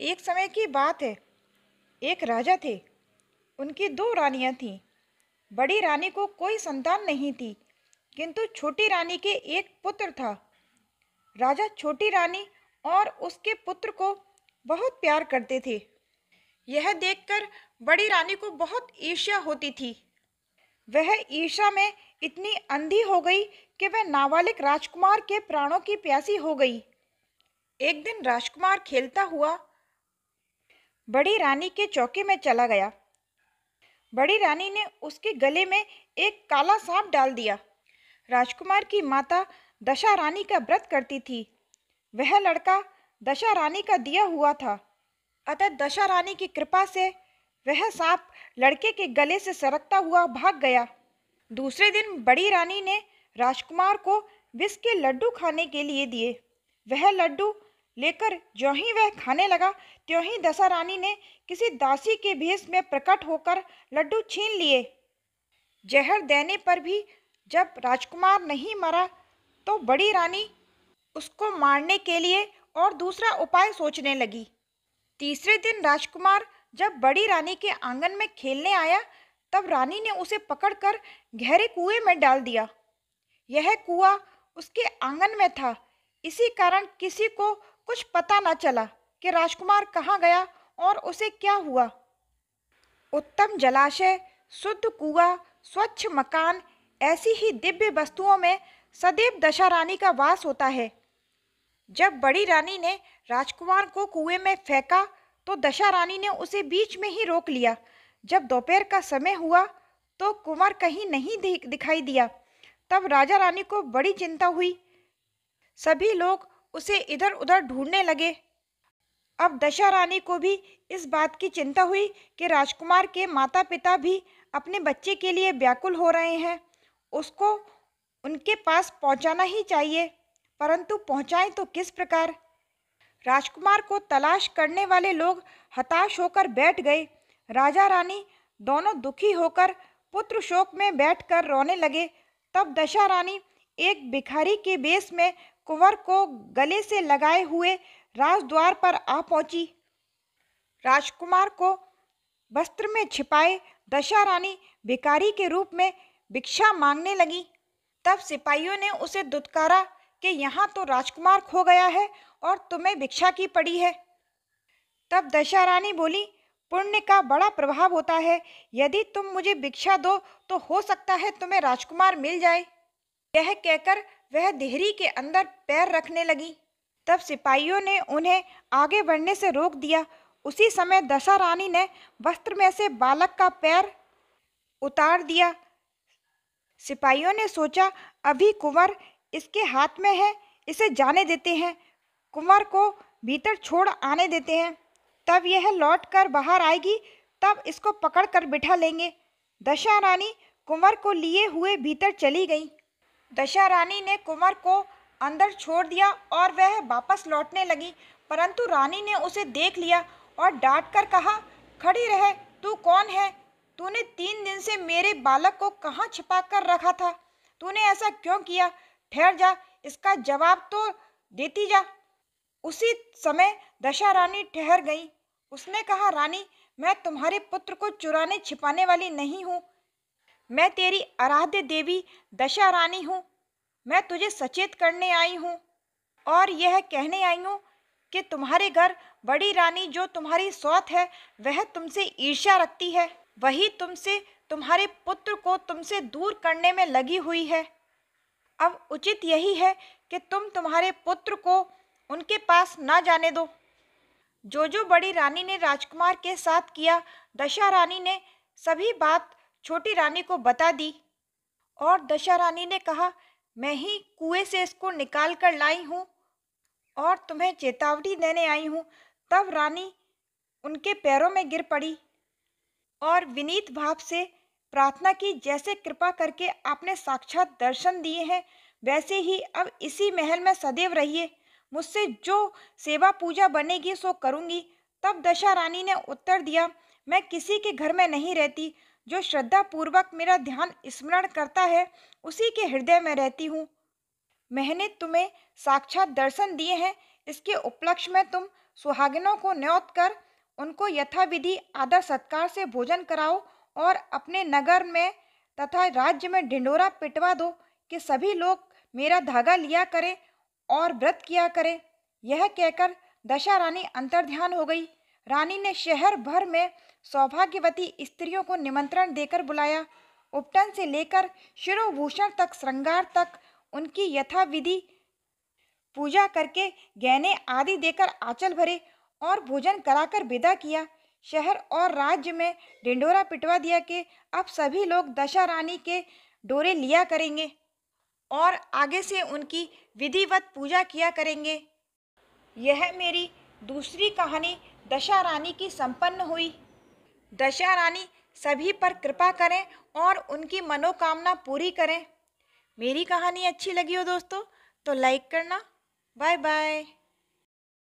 एक समय की बात है। एक राजा थे। उनकी दो रानियां थीं। बड़ी रानी को कोई संतान नहीं थी, किंतु छोटी रानी के एक पुत्र था। राजा छोटी रानी और उसके पुत्र को बहुत प्यार करते थे। यह देखकर बड़ी रानी को बहुत ईर्ष्या होती थी। वह ईर्ष्या में इतनी अंधी हो गई कि वह नाबालिग राजकुमार के प्राणों की प्यासी हो गई। एक दिन राजकुमार खेलता हुआ बड़ी रानी के चौके में चला गया। बड़ी रानी ने उसके गले में एक काला सांप डाल दिया। राजकुमार की माता दशा रानी का व्रत करती थी। वह लड़का दशा रानी का दिया हुआ था, अतः दशा रानी की कृपा से वह सांप लड़के के गले से सरकता हुआ भाग गया। दूसरे दिन बड़ी रानी ने राजकुमार को विष के लड्डू खाने के लिए दिए। वह लड्डू लेकर ज्यों ही वह खाने लगा, त्यों ही दशा रानी ने किसी दासी के भेष में प्रकट होकर लड्डू छीन लिए। जहर देने पर भी जब राजकुमार नहीं मरा, तो बड़ी रानी उसको मारने के लिए और दूसरा उपाय सोचने लगी। तीसरे दिन राजकुमार जब बड़ी रानी के आंगन में खेलने आया, तब रानी ने उसे पकड़कर गहरे कुएं में डाल दिया। यह कुआं उसके आंगन में था, इसी कारण किसी को कुछ पता न चला कि राजकुमार कहाँ गया और उसे क्या हुआ। उत्तम जलाशय, शुद्ध कुआं, स्वच्छ मकान, ऐसी ही दिव्य वस्तुओं में सदैव दशा रानी का वास होता है। जब बड़ी रानी ने राजकुमार को कुएं में फेंका, तो दशा रानी ने उसे बीच में ही रोक लिया। जब दोपहर का समय हुआ, तो कुंवर कहीं नहीं दिखाई दिया। तब राजा रानी को बड़ी चिंता हुई। सभी लोग उसे इधर उधर ढूंढने लगे। अब दशा रानी को भी इस बात की चिंता हुई कि राजकुमार के माता पिता भी अपने बच्चे के लिए व्याकुल हो रहे हैं। उसको उनके पास पहुंचाना ही चाहिए, परंतु पहुंचाएं तो किस प्रकार। राजकुमार को तलाश करने वाले लोग हताश होकर बैठ गए। राजा रानी दोनों दुखी होकर पुत्र शोक में बैठकर रोने लगे। तब दशा रानी एक भिखारी के वेश में कुंवर को गले से लगाए हुए राजद्वार पर आ पहुंची। राजकुमार को वस्त्र में छिपाए दशा रानी भिखारी के रूप में भिक्षा मांगने लगी। तब सिपाहियों ने उसे दुत्कारा कि यहाँ तो राजकुमार खो गया है और तुम्हें भिक्षा की पड़ी है। तब दशा रानी बोली, पुण्य का बड़ा प्रभाव होता है। यदि तुम मुझे भिक्षा दो तो हो सकता है तुम्हें राजकुमार मिल जाए। यह कहकर वह देहरी के अंदर पैर रखने लगी। तब सिपाहियों ने उन्हें आगे बढ़ने से रोक दिया। उसी समय दशा रानी ने वस्त्र में से बालक का पैर उतार दिया। सिपाहियों ने सोचा, अभी कुंवर इसके हाथ में है, इसे जाने देते हैं, कुंवर को भीतर छोड़ आने देते हैं। तब यह लौटकर बाहर आएगी, तब इसको पकड़कर बिठा लेंगे। दशा रानी कुंवर को लिए हुए भीतर चली गई। दशा रानी ने कुंवर को अंदर छोड़ दिया और वह वापस लौटने लगी, परंतु रानी ने उसे देख लिया और डांट कर कहा, खड़ी रह, तू कौन है? तूने 3 दिन से मेरे बालक को कहाँ छिपा कर रखा था? तूने ऐसा क्यों किया? ठहर जा, इसका जवाब तो देती जा। उसी समय दशा रानी ठहर गई। उसने कहा, रानी, मैं तुम्हारे पुत्र को चुराने छिपाने वाली नहीं हूँ। मैं तेरी आराध्य देवी दशा रानी हूँ। मैं तुझे सचेत करने आई हूँ और यह कहने आई हूँ कि तुम्हारे घर बड़ी रानी जो तुम्हारी सौत है, वह तुमसे ईर्ष्या रखती है। वही तुमसे तुम्हारे पुत्र को तुमसे दूर करने में लगी हुई है। अब उचित यही है कि तुम तुम्हारे पुत्र को उनके पास ना जाने दो। जो बड़ी रानी ने राजकुमार के साथ किया, दशा रानी ने सभी बात छोटी रानी को बता दी और दशा रानी ने कहा, मैं ही कुएं से इसको निकाल कर लाई हूँ और तुम्हें चेतावनी देने आई हूँ। तब रानी उनके पैरों में गिर पड़ी और विनीत भाव से प्रार्थना की, जैसे कृपा करके आपने साक्षात दर्शन दिए हैं, वैसे ही अब इसी महल में सदैव रहिए। मुझसे जो सेवा पूजा बनेगी सो करूँगी। तब दशा रानी ने उत्तर दिया, मैं किसी के घर में नहीं रहती। जो श्रद्धा पूर्वक मेरा ध्यान स्मरण करता है, उसी के हृदय में रहती हूँ। मैंने तुम्हें साक्षात दर्शन दिए हैं, इसके उपलक्ष्य में तुम सुहागिनों को न्योत कर उनको यथाविधि आदर सत्कार से भोजन कराओ और अपने नगर में तथा राज्य में ढिंढोरा पिटवा दो कि सभी लोग मेरा धागा लिया करें और व्रत किया करें। यह कहकर दशा रानी अंतर्ध्यान हो गई। रानी ने शहर भर में सौभाग्यवती स्त्रियों को निमंत्रण देकर बुलाया। उपटन से लेकर शिरोभूषण तक, श्रृंगार तक उनकी यथाविधि पूजा करके गहने आदि देकर आंचल भरे और भोजन कराकर विदा किया। शहर और राज्य में ढिंढोरा पिटवा दिया कि अब सभी लोग दशा रानी के डोरे लिया करेंगे और आगे से उनकी विधिवत पूजा किया करेंगे। यह मेरी दूसरी कहानी दशा रानी की संपन्न हुई। दशा रानी सभी पर कृपा करें और उनकी मनोकामना पूरी करें। मेरी कहानी अच्छी लगी हो दोस्तों तो लाइक करना। Bye bye.